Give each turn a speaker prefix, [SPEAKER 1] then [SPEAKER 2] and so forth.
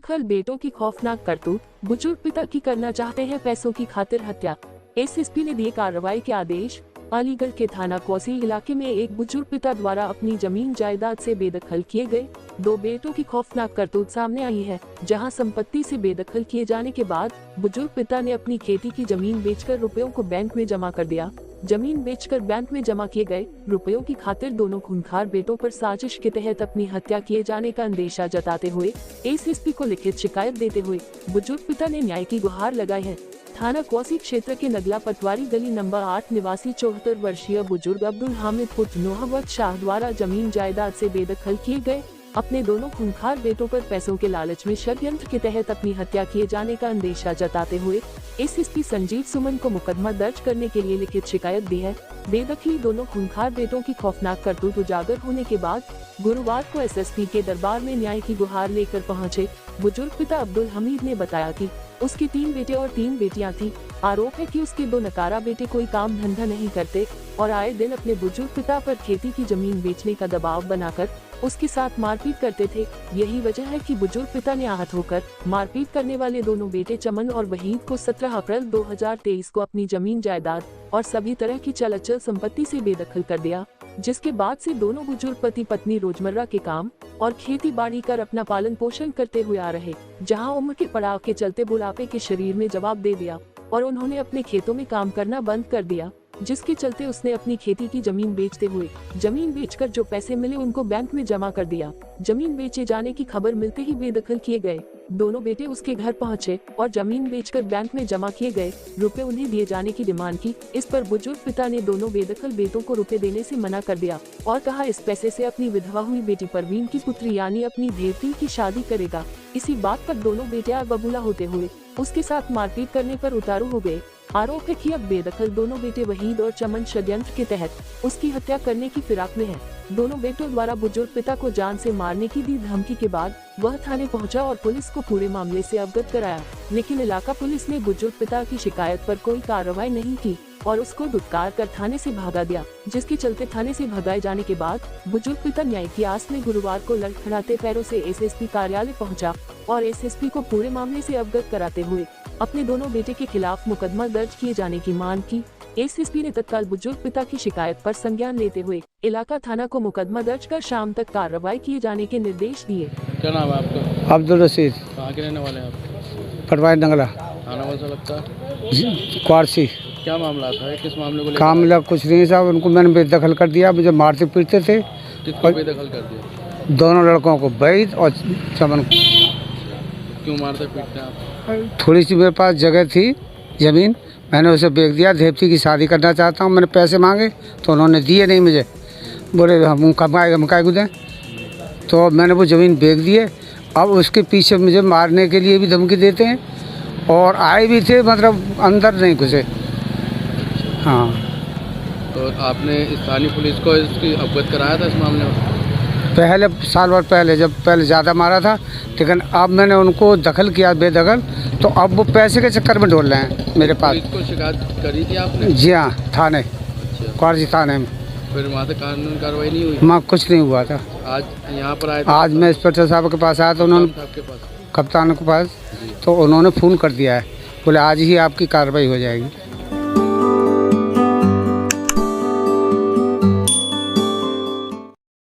[SPEAKER 1] बेदखल बेटों की खौफनाक करतूत, बुजुर्ग पिता की करना चाहते हैं पैसों की खातिर हत्या। एसएसपी ने दिए कार्रवाई के आदेश। अलीगढ़ के थाना कोसी इलाके में एक बुजुर्ग पिता द्वारा अपनी जमीन जायदाद से बेदखल किए गए 2 बेटों की खौफनाक करतूत सामने आई है, जहां संपत्ति से बेदखल किए जाने के बाद बुजुर्ग पिता ने अपनी खेती की जमीन बेचकर रुपयों को बैंक में जमा कर दिया। जमीन बेचकर बैंक में जमा किए गए रुपयों की खातिर दोनों खूंखार बेटों पर साजिश के तहत अपनी हत्या किए जाने का अंदेशा जताते हुए एसएसपी को लिखित शिकायत देते हुए बुजुर्ग पिता ने न्याय की गुहार लगाई है। थाना कोसी क्षेत्र के नगला पटवारी गली नंबर 8 निवासी 74 वर्षीय बुजुर्ग अब्दुल हामिद पुत्र नोहवत शाह द्वारा जमीन जायदाद से बेदखल किए गए अपने दोनों खूंखार बेटों पर पैसों के लालच में षड्यंत्र के तहत अपनी हत्या किए जाने का अंदेशा जताते हुए एसएसपी संजीव सुमन को मुकदमा दर्ज करने के लिए लिखित शिकायत दी है। बेदखली दोनों खूंखार बेटों की खौफनाक करतूत उजागर होने के बाद गुरुवार को एसएसपी के दरबार में न्याय की गुहार लेकर पहुंचे बुजुर्ग पिता अब्दुल हमीद ने बताया कि उसके 3 बेटे और 3 बेटियां थी। आरोप है कि उसके 2 नकारा बेटे कोई काम धंधा नहीं करते और आए दिन अपने बुजुर्ग पिता पर खेती की जमीन बेचने का दबाव बनाकर उसके साथ मारपीट करते थे। यही वजह है कि बुजुर्ग पिता ने आहत होकर मारपीट करने वाले दोनों बेटे चमन और वहीद को 17 अप्रैल 2023 को अपनी जमीन जायदाद और सभी तरह की चल अचल संपत्ति से बेदखल कर दिया, जिसके बाद से दोनों बुजुर्ग पति पत्नी रोजमर्रा के काम और खेती बाड़ी कर अपना पालन पोषण करते हुए आ रहे, जहां उम्र के पड़ाव के चलते बुढ़ापे के शरीर में जवाब दे दिया और उन्होंने अपने खेतों में काम करना बंद कर दिया, जिसके चलते उसने अपनी खेती की जमीन बेचते हुए जमीन बेचकर जो पैसे मिले उनको बैंक में जमा कर दिया। जमीन बेचे जाने की खबर मिलते ही बेदखल किए गए दोनों बेटे उसके घर पहुंचे और जमीन बेचकर बैंक में जमा किए गए रुपए उन्हें दिए जाने की डिमांड की। इस पर बुजुर्ग पिता ने दोनों बेदखल बेटों को रुपए देने से मना कर दिया और कहा इस पैसे से अपनी विधवा हुई बेटी परवीन की पुत्री यानी अपनी देवती की शादी करेगा। इसी बात पर दोनों बेटे बबूला होते हुए उसके साथ मारपीट करने पर उतारू हो गए। आरोप है कि अब बेदखल दोनों बेटे वहीद और चमन षड्यंत्र के तहत उसकी हत्या करने की फिराक में है। दोनों बेटों द्वारा बुजुर्ग पिता को जान से मारने की दी धमकी के बाद वह थाने पहुंचा और पुलिस को पूरे मामले से अवगत कराया, लेकिन इलाका पुलिस ने बुजुर्ग पिता की शिकायत पर कोई कार्रवाई नहीं की और उसको धुतकार कर थाने से भगा दिया, जिसके चलते थाने से भगाए जाने के बाद बुजुर्ग पिता न्याय की आस में गुरुवार को लड़खड़ाते पैरों से एसएसपी कार्यालय पहुंचा और एसएसपी को पूरे मामले से अवगत कराते हुए अपने दोनों बेटे के खिलाफ मुकदमा दर्ज किए जाने की मांग की। एसएसपी ने तत्काल बुजुर्ग पिता की शिकायत पर संज्ञान लेते हुए इलाका थाना को मुकदमा दर्ज कर शाम तक कार्रवाई किए जाने के निर्देश दिए।
[SPEAKER 2] क्या नाम है आपका?
[SPEAKER 3] अब्दुल रशीद।
[SPEAKER 2] कहाँ के रहने वाले हैं आप?
[SPEAKER 3] पटवारी नगला
[SPEAKER 2] थाना कौन सा लगता है?
[SPEAKER 3] क्वारसी।
[SPEAKER 2] क्या मामला था? किस मामले को लेकर?
[SPEAKER 3] मामला कुछ नहीं साहब, उनको मैंने बेदखल कर दिया, मुझे मारते पीटते थे।
[SPEAKER 2] किसको बेदखल कर दिया?
[SPEAKER 3] दोनों लड़कों को, वहीद और चमन को।
[SPEAKER 2] क्यों मारते पीटते हैं आप?
[SPEAKER 3] थोड़ी सी मेरे पास जगह थी जमीन, मैंने उसे बेच दिया। देवती की शादी करना चाहता हूँ, मैंने पैसे मांगे तो उन्होंने दिए नहीं मुझे, बोले हम काय को दें, तो मैंने वो ज़मीन बेच दिए। अब उसके पीछे मुझे मारने के लिए भी धमकी देते हैं और आए भी थे, मतलब अंदर नहीं घुसे। हाँ,
[SPEAKER 2] तो आपने स्थानीय पुलिस को इसकी अवगत कराया था इस मामले में?
[SPEAKER 3] पहले साल भर पहले, जब पहले ज़्यादा मारा था, लेकिन अब मैंने उनको दखल किया बेदखल, तो अब वो पैसे के चक्कर में ढोल रहे हैं मेरे पास।
[SPEAKER 2] पुलिस को शिकायत करी थी आपने?
[SPEAKER 3] जी हाँ, थाने,
[SPEAKER 2] अच्छा।
[SPEAKER 3] क्वारसी थाने में।
[SPEAKER 2] फिर वहाँ से कानूनी कार्रवाई नहीं हुई?
[SPEAKER 3] वहाँ कुछ नहीं हुआ था।
[SPEAKER 2] आज यहाँ पर आए थे?
[SPEAKER 3] आज मैं इंस्पेक्टर साहब के पास आया, तो उन्होंने
[SPEAKER 2] आपके पास?
[SPEAKER 3] कप्तान के पास, तो उन्होंने फ़ोन कर दिया है, बोले आज ही आपकी कार्रवाई हो जाएगी।